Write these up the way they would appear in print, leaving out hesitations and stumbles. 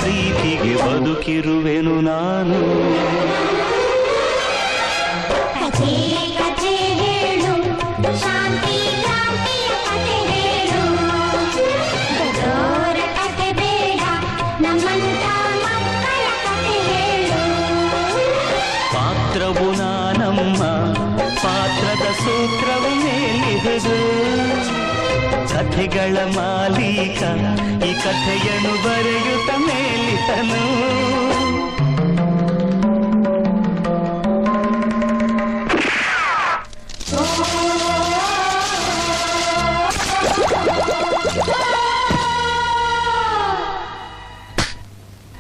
ಪ್ರೀತಿಗೆ ಬದುಕಿರುವೆನು ನಾನು. ಕಥೆ ಕಥೆ ಹೇಳು, ಶಾಂತಿ ಕ್ರಾಂತಿಯ ಕಥೆ ಹೇಳು. ದೊಡ್ಡೋರ ಕಥೆ ಬೇಡ, ನಮ್ಮಂತ ಮಕ್ಕಳ ಕಥೆ ಹೇಳು. ಪಾತ್ರವು ನಾನಮ್ಮ, ಪಾತ್ರದ ಸೂತ್ರವು ಮೇಲಿಹುದು. ಕಥೆಗಳ ಮಾಲೀಕ ಈ ಕಥೆಯನ್ನು ಬರೆಯುತ್ತ ಮೇಲಿತನು.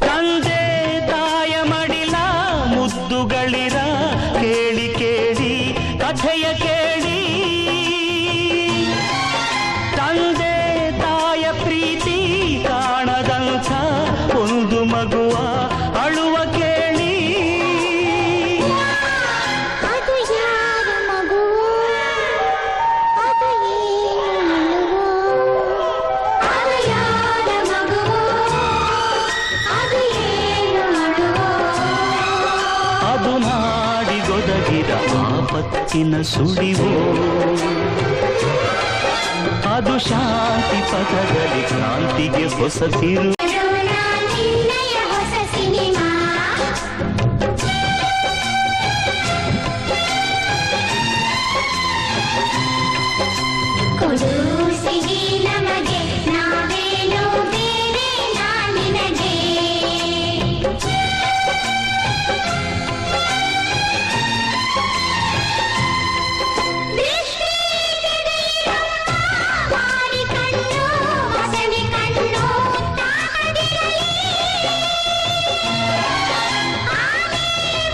ತಂದೆ ತಾಯ ಮಡಿಲ ಮುದ್ದುಗಳಿರ ಕೇಳಿ ಕೇಳಿ ಕಥೆಯ ಕೇಳಿ. ತಂದೆ ತಾಯ ಪ್ರೀತಿ ಕಾಣದಂಥ ಒಂದು ಮಗುವ ಅಳುವ ಕೇಳಿ. ಅದು ಯಾರ ಮಗು, ಅದು ಏನು ಅಳುವು? ಅದು ಯಾರ ಮಗು, ಅದು ಏನು ಅಳುವು? ಅದು ನಾಡಿಗೊದಗಿದ ಆಪತ್ತಿನ ಸುಳಿವು. ಅದು ಶಾಂತಿ ಪಥದಲ್ಲಿ ಕ್ರಾಂತಿಗೆ ಹೊಸ ತಿರು. ನಿನ್ನಯ ಹೊಸ ಸಿನಿಮಾ ಕೊಡು ಸಿಹಿ ನಮಗೆ, ನಾವೇನು ಬೇರೆ ನಿನಗೆ. ಮಾರಿ ಕಣ್ಣು ಹಸವಿ ಕಣ್ಣು ತಾಗದಿರಲಿ.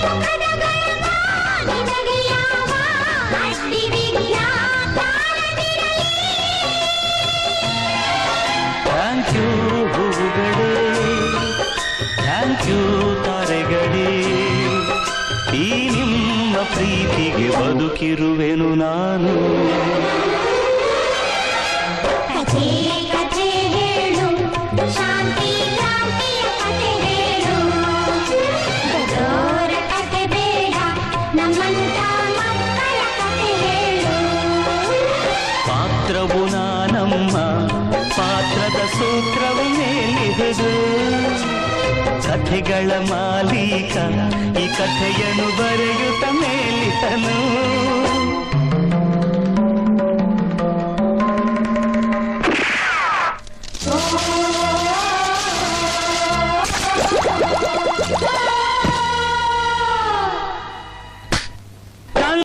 ಮುಖದ ಗರ್ವ ನಿನಗೆ ಯಾವ ಅಡ್ಡಿ ವಿಘ್ನ ತಾಳದಿರಲಿ. ಥ್ಯಾಂಕ್ ಯು ಹೂಗಳೇ, ಥ್ಯಾಂಕ್ ಯು ತಾರೆಗಳೇ. ಈ ನಿಮ್ಮ ಪ್ರೀತಿಗೆ ಬದುಕಿರುವೆನು ನಾನು. ಕಥೆ ಕಥೆ ಹೇಳು, ಶಾಂತಿ ಕ್ರಾಂತಿಯ ಕಥೆ ಹೇಳು. ದೊಡ್ಡೋರ ಕಥೆ ಬೇಡ, ನಮ್ಮಂತ ಮಕ್ಕಳ ಕಥೆ ಹೇಳು. ಪಾತ್ರವು ನಾನಮ್ಮ, ಪಾತ್ರದ ಸೂತ್ರವು ಮೇಲಿಹುದು. ಕಥೆಗಳ ಮಾಲೀಕ ಈ ಕಥೆಯನ್ನು ಬರೆಯುತ್ತ ಮೇಲಿತನು.